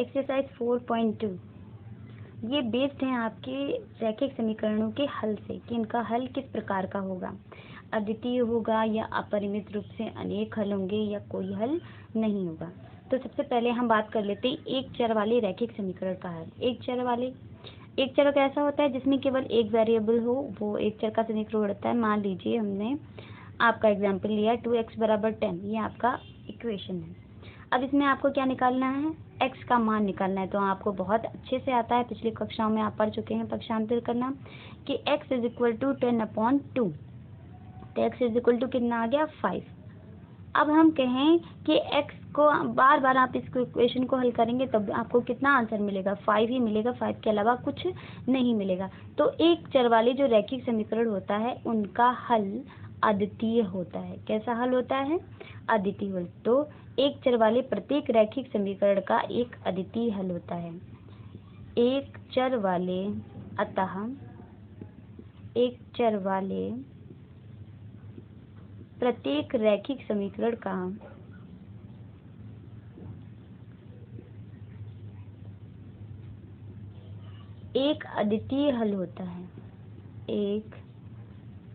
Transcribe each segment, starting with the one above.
Exercise 4.2 ये based है आपके रैखिक समीकरणों के हल से कि इनका हल किस प्रकार का होगा, अद्वितीय होगा या अपरिमित रूप से अनेक हल होंगे या कोई हल नहीं होगा। तो सबसे पहले हम बात कर लेते हैं एक चर वाले रैखिक समीकरण का हल। एक चर कैसा होता है जिसमें केवल एक वेरिएबल हो, वो एक चर का समीकरण होता है। मान लीजिए हमने आपका एग्जाम्पल लिया 2x बराबर 10, ये आपका इक्वेशन है। अब इसमें आपको क्या निकालना है, x का मान निकालना है। तो आपको बहुत अच्छे से आता है, पिछली कक्षाओं में आप पढ़ चुके हैं पक्षांतर करना कि x इज इक्वल टू 10/2। तो x इज इक्वल टू कितना आ गया 5। अब हम कहें कि x को बार बार आप इस इक्वेशन को हल करेंगे तब आपको कितना आंसर मिलेगा, 5 ही मिलेगा, 5 के अलावा कुछ नहीं मिलेगा। तो एक चर वाले जो रैखिक समीकरण होता है उनका हल अद्वितीय होता है। कैसा हल होता है, अद्वितीय हल। तो एक चर वाले प्रत्येक रैखिक समीकरण का एक अद्वितीय हल होता है। एक चर वाले अतः एक चर वाले प्रत्येक रैखिक समीकरण का एक अद्वितीय हल होता है। एक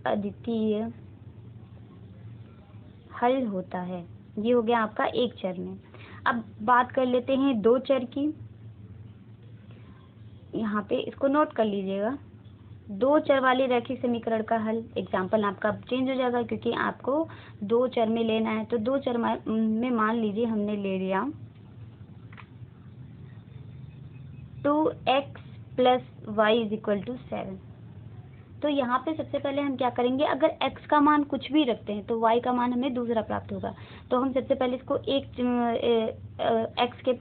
अद्वितीय हल होता है। ये हो गया आपका एक चर में। अब बात कर लेते हैं दो चर की। यहाँ पे इसको नोट कर लीजिएगा, दो चर वाले रैखिक समीकरण का हल। एग्जाम्पल आपका चेंज हो जाएगा क्योंकि आपको दो चर में लेना है। तो दो चर में मान लीजिए हमने ले लिया 2x + y = 7। तो यहाँ पे सबसे पहले हम क्या करेंगे, अगर x का मान कुछ भी रखते हैं तो y का मान हमें दूसरा प्राप्त होगा। तो हम सबसे पहले इसको x के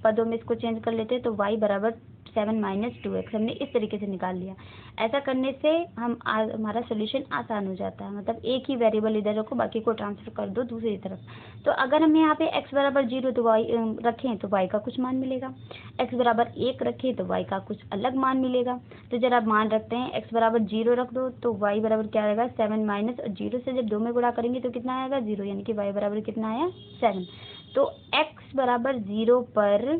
पदों में इसको चेंज कर लेते हैं। तो y बराबर 7 - 2x हमने इस तरीके से निकाल लिया। ऐसा करने से हमारा सोल्यूशन आसान हो जाता है। मतलब एक ही वेरिएबल इधर रखो, बाकी को ट्रांसफर कर दो दूसरी तरफ। तो अगर हम यहाँ पे x बराबर 0 तो y रखें तो y का कुछ मान मिलेगा, x बराबर 1 रखें तो y का कुछ अलग मान मिलेगा। तो जब आप मान रखते हैं x बराबर 0 रख दो तो y बराबर क्या आएगा 7 माइनस 0 से जब 2 में गुणा करेंगे तो कितना आएगा 0, यानी कि y बराबर कितना आया 7। तो x बराबर 0 पर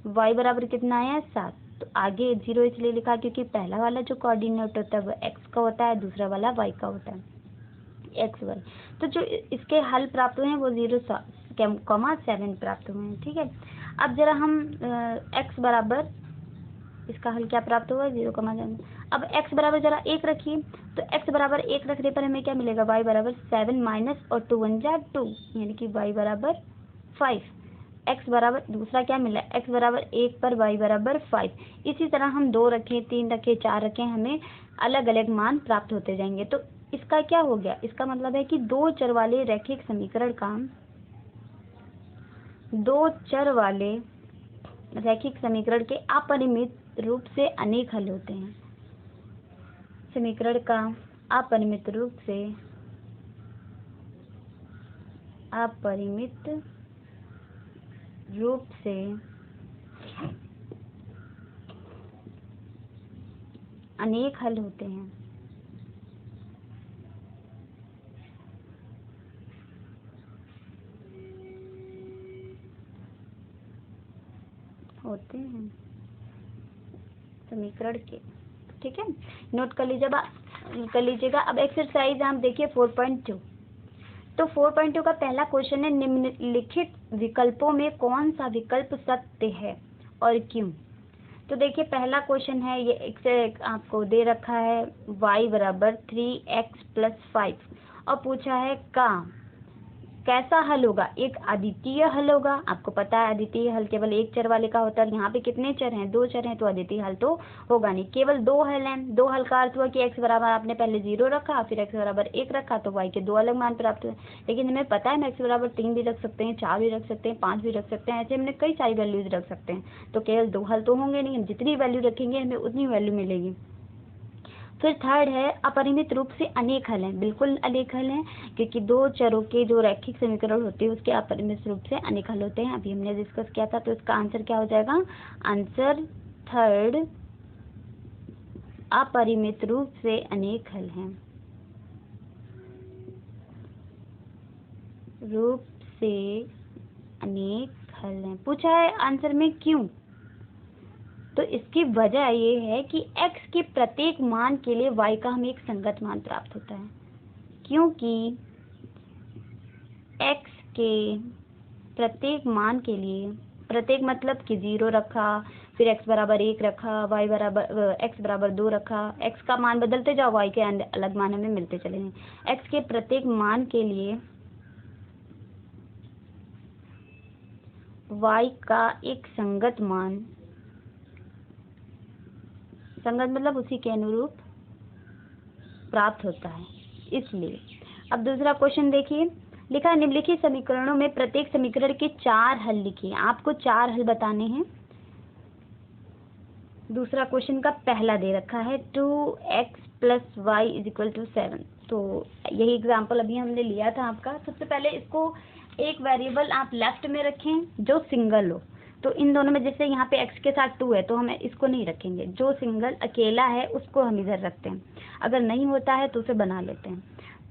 y बराबर कितना आया 7। तो आगे 0 इसलिए लिखा क्योंकि पहला वाला जो कोऑर्डिनेट होता है वो x का होता है, दूसरा वाला y का होता है, x y। तो जो इसके हल प्राप्त हुए हैं वो 0,7 प्राप्त हुए हैं। ठीक है, अब जरा हम x बराबर, इसका हल क्या प्राप्त हुआ 0,7। अब x बराबर जरा 1 रखिए। तो x बराबर 1 रखने पर हमें क्या मिलेगा, y बराबर 7 माइनस और 2 1 जा 2, यानी कि y बराबर 5। x बराबर दूसरा क्या मिला, x बराबर 1 पर y बराबर 5। इसी तरह हम 2 रखें, 3 रखें, 4 रखें, हमें अलग अलग मान प्राप्त होते जाएंगे। तो इसका क्या हो गया, इसका मतलब है कि दो चर वाले रैखिक समीकरण का, दो चर वाले रैखिक समीकरण के अपरिमित रूप से अनेक हल होते हैं। समीकरण का अपरिमित रूप से अनेक हल होते हैं। समीकरण के, ठीक है, नोट कर लीजिएगा। अब एक्सरसाइज हम देखिए 4.2। तो 4.2 का पहला क्वेश्चन है, निम्नलिखित विकल्पों में कौन सा विकल्प सत्य है और क्यों। तो देखिए पहला क्वेश्चन है, ये एक आपको दे रखा है y बराबर 3x + 5 और पूछा है कैसा हल होगा, एक अद्वितीय हल होगा। आपको पता है अद्वितीय हल केवल एक चर वाले का होता है। यहाँ पे कितने चर हैं, दो चर हैं, तो अद्वितीय हल तो होगा नहीं। केवल दो हल हैं। दो हल का अर्थ हुआ कि x बराबर आपने पहले 0 रखा, फिर x बराबर 1 रखा, तो y के दो अलग मान प्राप्त हुए। लेकिन हमें पता है हम x बराबर 3 भी रख सकते हैं, 4 भी रख सकते हैं, 5 भी रख सकते हैं। ऐसे हमने कई सारी वैल्यूज रख सकते हैं। तो केवल दो हल तो होंगे नहीं, हम जितनी वैल्यू रखेंगे हमें उतनी वैल्यू मिलेगी। फिर थर्ड है अपरिमित रूप से अनेक हल हैं। बिल्कुल अनेक हल हैं क्योंकि दो चरों के जो रैखिक समीकरण होते हैं उसके अपरिमित रूप से अनेक हल होते हैं। अभी हमने डिस्कस किया था। तो इसका आंसर क्या हो जाएगा, आंसर थर्ड अपरिमित रूप से अनेक हल हैं। रूप से अनेक हल हैं। पूछा है आंसर में क्यों, तो इसकी वजह ये है कि x के प्रत्येक मान के लिए y का हमें एक संगत मान प्राप्त होता है, क्योंकि x के प्रत्येक मान के लिए, प्रत्येक मतलब कि 0 रखा, फिर x बराबर 1 रखा, y बराबर x बराबर 2 रखा, x का मान बदलते जाओ, y के अलग मान हमें मिलते चले हैं। x के प्रत्येक मान के लिए y का एक संगत मान, संगत मतलब उसी के अनुरूप प्राप्त होता है। इसलिए अब दूसरा क्वेश्चन देखिए, लिखा है निम्नलिखित समीकरणों में प्रत्येक समीकरण के 4 हल लिखिए। आपको 4 हल बताने हैं। दूसरा क्वेश्चन का पहला दे रखा है 2x + y = 7। तो यही एग्जाम्पल अभी हमने लिया था आपका। सबसे पहले इसको एक वेरिएबल आप लेफ्ट में रखें जो सिंगल हो। तो इन दोनों में जैसे यहाँ पे x के साथ 2 है तो हम इसको नहीं रखेंगे, जो सिंगल अकेला है उसको हम इधर रखते हैं। अगर नहीं होता है तो उसे बना लेते हैं।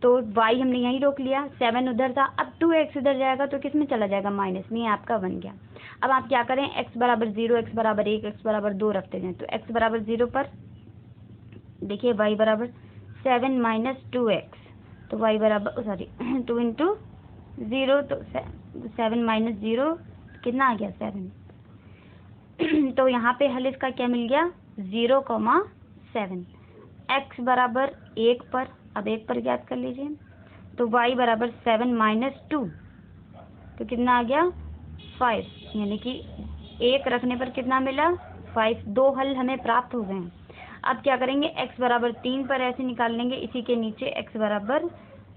तो y हमने यहीं रोक लिया, 7 उधर था। अब 2x इधर जाएगा तो किस में चला जाएगा, माइनस में। आपका बन गया। अब आप क्या करें, x बराबर 0, x बराबर 1, x बराबर 2 रखते जाएं। तो x बराबर 0 पर देखिए y बराबर 7 - 2x, तो y बराबर 2 × 0, तो 7 - 0 कितना आ गया, 7। तो यहाँ पे हल इसका क्या मिल गया, 0,7। x बराबर 1 पर, अब 1 पर ज्ञात कर लीजिए। तो y बराबर 7 - 2, तो कितना आ गया, 5। यानी कि 1 रखने पर कितना मिला, 5। 2 हल हमें प्राप्त हो गए हैं। अब क्या करेंगे, x बराबर 3 पर ऐसे निकाल लेंगे, इसी के नीचे x बराबर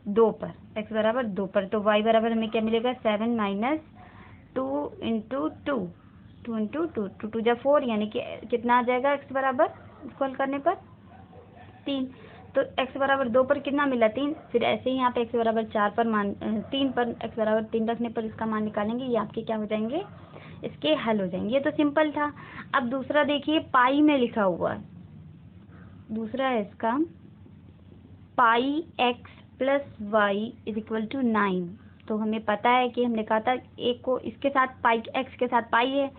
2 पर, x बराबर 2 पर। तो y बराबर हमें क्या मिलेगा, 7 - 2 × 2, 2 × 2, 2 × 2 = 4, यानी कि कितना आ जाएगा x बराबर, इसको हल करने पर 3। तो x बराबर 2 पर कितना मिला, 3। फिर ऐसे ही यहाँ पे x बराबर 4 पर 3 पर x बराबर 3 रखने पर इसका मान निकालेंगे। ये आपके क्या हो जाएंगे, इसके हल हो जाएंगे। ये तो सिंपल था। अब दूसरा देखिए, पाई में लिखा हुआ है। दूसरा है इसका पाई x + y = 9। तो हमें पता है कि हमने कहा था एक को इसके साथ पाई, x के साथ पाई है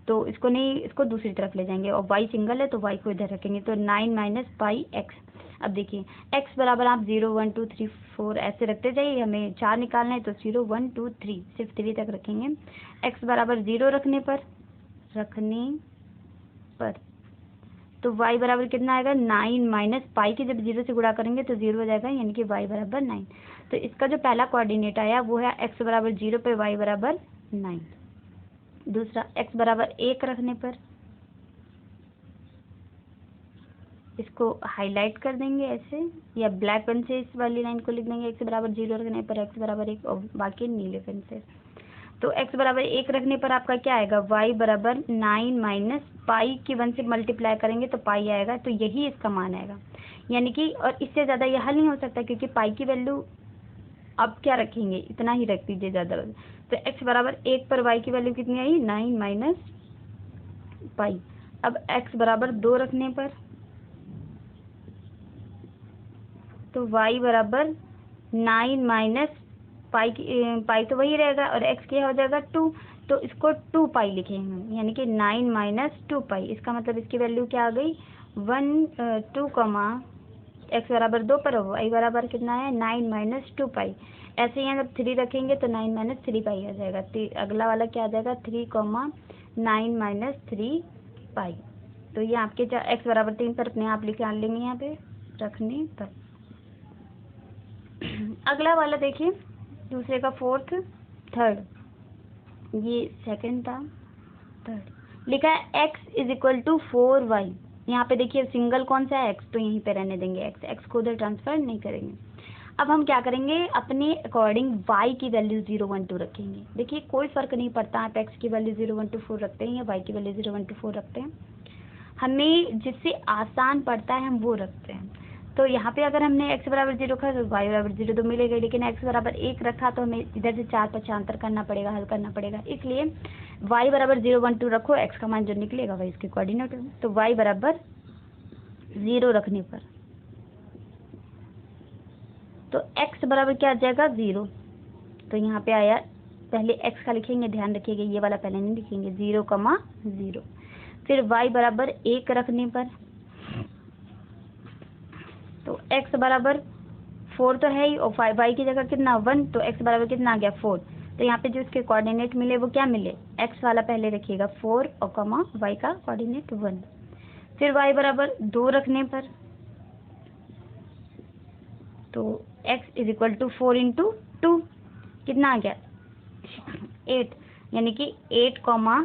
तो इसको नहीं, इसको दूसरी तरफ ले जाएंगे, और y सिंगल है तो y को इधर रखेंगे। तो 9 - पाई x। अब देखिए x बराबर आप 0, 1, 2, 3, 4 ऐसे रखते जाइए। हमें 4 निकालना है तो 0, 1, 2, 3, सिर्फ 3 तक रखेंगे। x बराबर 0 रखने पर तो y बराबर कितना आएगा, 9 - पाई की जब 0 से गुणा करेंगे तो 0 हो जाएगा, यानी कि y बराबर 9। तो इसका जो पहला कोऑर्डिनेट आया वो है x बराबर 0 पे y बराबर 9। दूसरा x बराबर 1 रखने पर इसको हाईलाइट कर देंगे ऐसे, या ब्लैक पेन से इस वाली लाइन को लिख देंगे। x बराबर 0 रखने पर x बराबर 1, और बाकी नीले पेन से। तो x बराबर 1 रखने पर आपका क्या आएगा, y बराबर 9 - पाई की 1 से मल्टीप्लाई करेंगे तो पाई आएगा। तो यही इसका मान आएगा, यानी कि और इससे ज़्यादा यह हल नहीं हो सकता, क्योंकि पाई की वैल्यू अब क्या रखेंगे, इतना ही रख दीजिए ज़्यादा। तो x बराबर 1 पर y की वैल्यू कितनी आई, 9 - पाई। अब x बराबर 2 रखने पर तो y बराबर 9 - पाई तो वही रहेगा, और x क्या हो जाएगा, 2। तो इसको 2 पाई लिखेंगे, यानी कि 9 - 2 पाई। इसका मतलब इसकी वैल्यू क्या आ गई, 2, x बराबर 2 पर y बराबर कितना है, 9 - 2 पाई। ऐसे ही जब 3 रखेंगे तो 9 - 3 पाई आ जाएगा। अगला वाला क्या आ जाएगा, 3, 9 - 3 पाई। तो ये आपके x बराबर 3 पर अपने आप निकाल लेंगे यहाँ पे रखने पर। अगला वाला देखिए, दूसरे का थर्ड, ये सेकंड था, थर्ड लिखा है x = 4y। यहाँ पे देखिए सिंगल कौन सा है, x, तो यहीं पे रहने देंगे। x को उधर ट्रांसफर नहीं करेंगे। अब हम क्या करेंगे, अपने अकॉर्डिंग y की वैल्यू 0, 1, 2 रखेंगे। देखिए कोई फर्क नहीं पड़ता आप x की वैल्यू 0, 1, 2, 4 रखते हैं या y की वैल्यू 0, 1, 2, 4 रखते हैं। हमें जिससे आसान पड़ता है हम वो रखते हैं। तो यहाँ पे अगर हमने x बराबर 0 रखा तो y बराबर 0 तो मिलेगा, लेकिन x बराबर 1 रखा तो हमें इधर से 4 पक्षांतर करना पड़ेगा, हल करना पड़ेगा। इसलिए y बराबर 0, 1, 2 रखो, x का मान जो निकलेगा वही इसके कोऑर्डिनेट होगा। तो y बराबर 0 रखने पर तो x बराबर क्या आ जाएगा, 0। तो यहाँ पे आया, पहले x का लिखेंगे, ध्यान रखिएगा ये वाला पहले नहीं लिखेंगे, 0, 0। फिर y बराबर 1 रखने पर तो x बराबर 4 तो है ही, और y की जगह कितना 1, तो x बराबर कितना आ गया 4। तो यहाँ पे जो इसके कोऑर्डिनेट मिले वो क्या मिले, x वाला पहले रखिएगा 4 और कॉमा y का कोऑर्डिनेट 1। फिर y बराबर 2 रखने पर तो x is equal to 4 into 2 कितना आ गया 8, यानी कि 8 कॉमा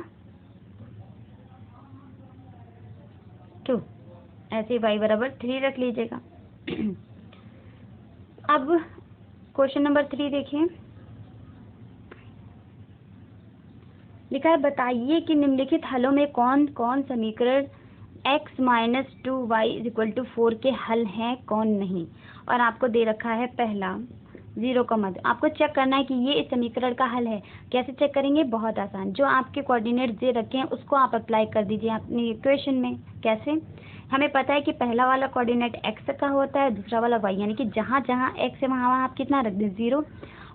2। ऐसे ही y बराबर 3 रख लीजिएगा। अब क्वेश्चन नंबर 3 देखिए, लिखा है बताइए कि निम्नलिखित हलों में कौन कौन समीकरण x minus 2y is equal to 4 के हल हैं, कौन नहीं। और आपको दे रखा है पहला 0 का मध्य, आपको चेक करना है कि ये इस समीकरण का हल है। कैसे चेक करेंगे, बहुत आसान, जो आपके कोऑर्डिनेट दे रखे हैं उसको आप अप्लाई कर दीजिए अपनी इक्वेशन में। कैसे, हमें पता है कि पहला वाला कोऑर्डिनेट x का होता है, दूसरा वाला y, यानी कि जहाँ जहाँ x है वहाँ आप कितना रख दें 0,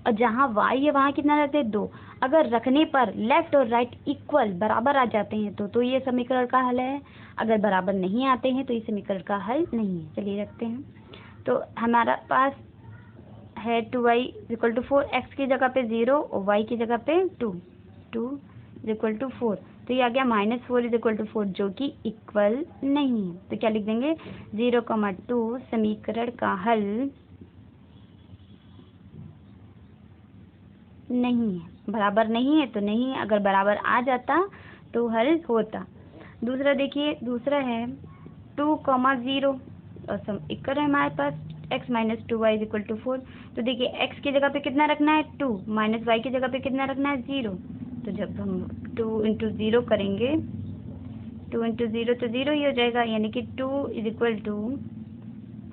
और जहाँ y है वहाँ कितना रख दें 2। अगर रखने पर लेफ्ट और राइट इक्वल बराबर आ जाते हैं तो ये समीकरण का हल है। अगर बराबर नहीं आते हैं तो ये समीकरण का हल नहीं है। चलिए रखते हैं, तो हमारा पास है 2y इक्वल टू 4, x की जगह पे 0 और y की जगह पे 2 इज इक्वल टू 4, तो ये आ गया -4 इज इक्वल टू 4, जो कि इक्वल नहीं है। तो क्या लिख देंगे 0,2 समीकरण का हल नहीं है। बराबर नहीं है तो नहीं है, अगर बराबर आ जाता तो हल होता। दूसरा देखिए, दूसरा है 2,0 और समीकरण है हमारे पास x minus 2y is equal to 4। तो देखिए x की जगह पे कितना रखना है 2, माइनस y की जगह पे कितना रखना है 0। तो जब हम 2 इंटू 0 करेंगे, 2 इंटू 0 तो 0 ही हो जाएगा, यानी कि 2 इज इक्वल टू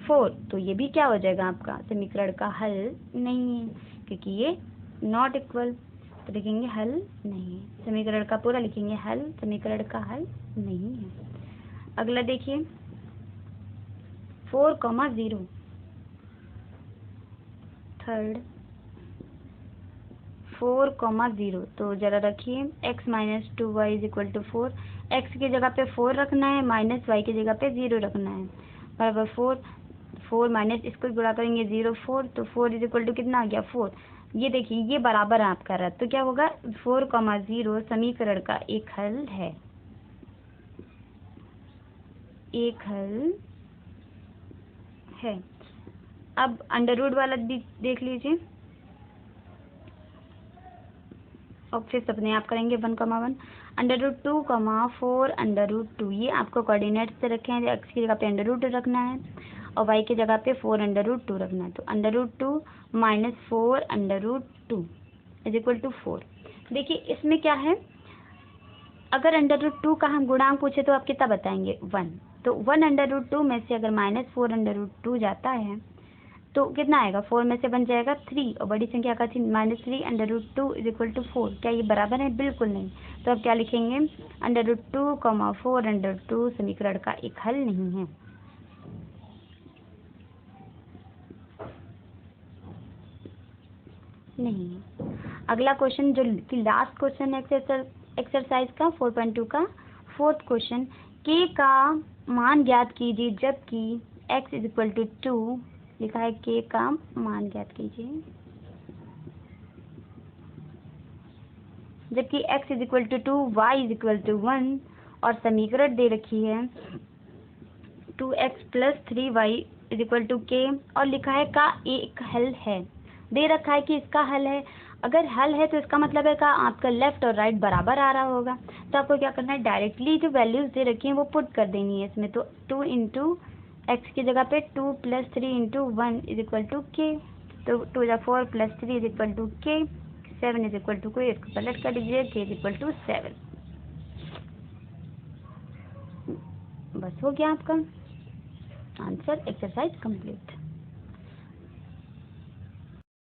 4। तो ये भी क्या हो जाएगा, आपका समीकरण का हल नहीं है, क्योंकि ये नॉट इक्वल। तो लिखेंगे हल नहीं है, समीकरण का पूरा लिखेंगे हल, समीकरण का हल नहीं है। अगला देखिए 4,0 थर्ड 4,0, तो जरा रखिए x minus 2y is equal to 4, x की जगह पे 4 रखना है, माइनस y की जगह पे 0 रखना है, बराबर 4 माइनस इसको गुणा करेंगे 0 4, तो 4 इज इक्वल टू कितना आ गया 4। ये देखिए ये बराबर आपका रहा, तो क्या होगा 4,0 समीकरण का एक हल है, एक हल है। अब अंडर रूट वाला देख लीजिए, और फिर अपने आप करेंगे 1,1 अंडर रूट 2, 4 अंडर रूट 2, ये आपको कोऑर्डिनेट से रखे हैं, x की जगह पे अंडर रूट रखना है और y की जगह पे 4 अंडर रूट 2 रखना है। तो under root 2 minus 4 under root 2 is equal to 4। देखिए इसमें क्या है, अगर अंडर रूट 2 का हम गुणांक पूछे तो आप कितना बताएंगे 1, तो 1 अंडर रूट 2 में से अगर -4 अंडर रूट 2 जाता है तो कितना आएगा, 4 में से बन जाएगा 3, और बड़ी संख्या का थी -3 under root 2 is equal to 4। क्या ये बराबर है, बिल्कुल नहीं। तो अब क्या लिखेंगे अंडर रूट 2, 4 अंडर 2 समीकरण का एक हल नहीं है। नहीं। अगला क्वेश्चन जो कि लास्ट क्वेश्चन है एक्सरसाइज का 4.2 का फोर्थ क्वेश्चन, k का मान ज्ञात कीजिए जबकि x इज इक्वल टू 2, लिखा है k का मान ज्ञात कीजिए जबकि x is equal to 2, y is equal to 1, और समीकरण दे रखी है 2x plus 3y is equal to k, और लिखा है का एक हल है, दे रखा है कि इसका हल है। अगर हल है तो इसका मतलब है का आपका लेफ्ट और राइट बराबर आ रहा होगा। तो आपको क्या करना है, डायरेक्टली जो वैल्यूज दे रखी हैं वो पुट कर देनी है इसमें। तो 2 इंटू एक्स की जगह पे 2 plus 3 into 1 is equal to k, तो 2 या 4 प्लस 3 इज इक्वल टू के, 7 इज इक्वल टू को इसको पलट कर दीजिए, के इज इक्वल टू 7। बस हो गया आपका आंसर, एक्सरसाइज कंप्लीट।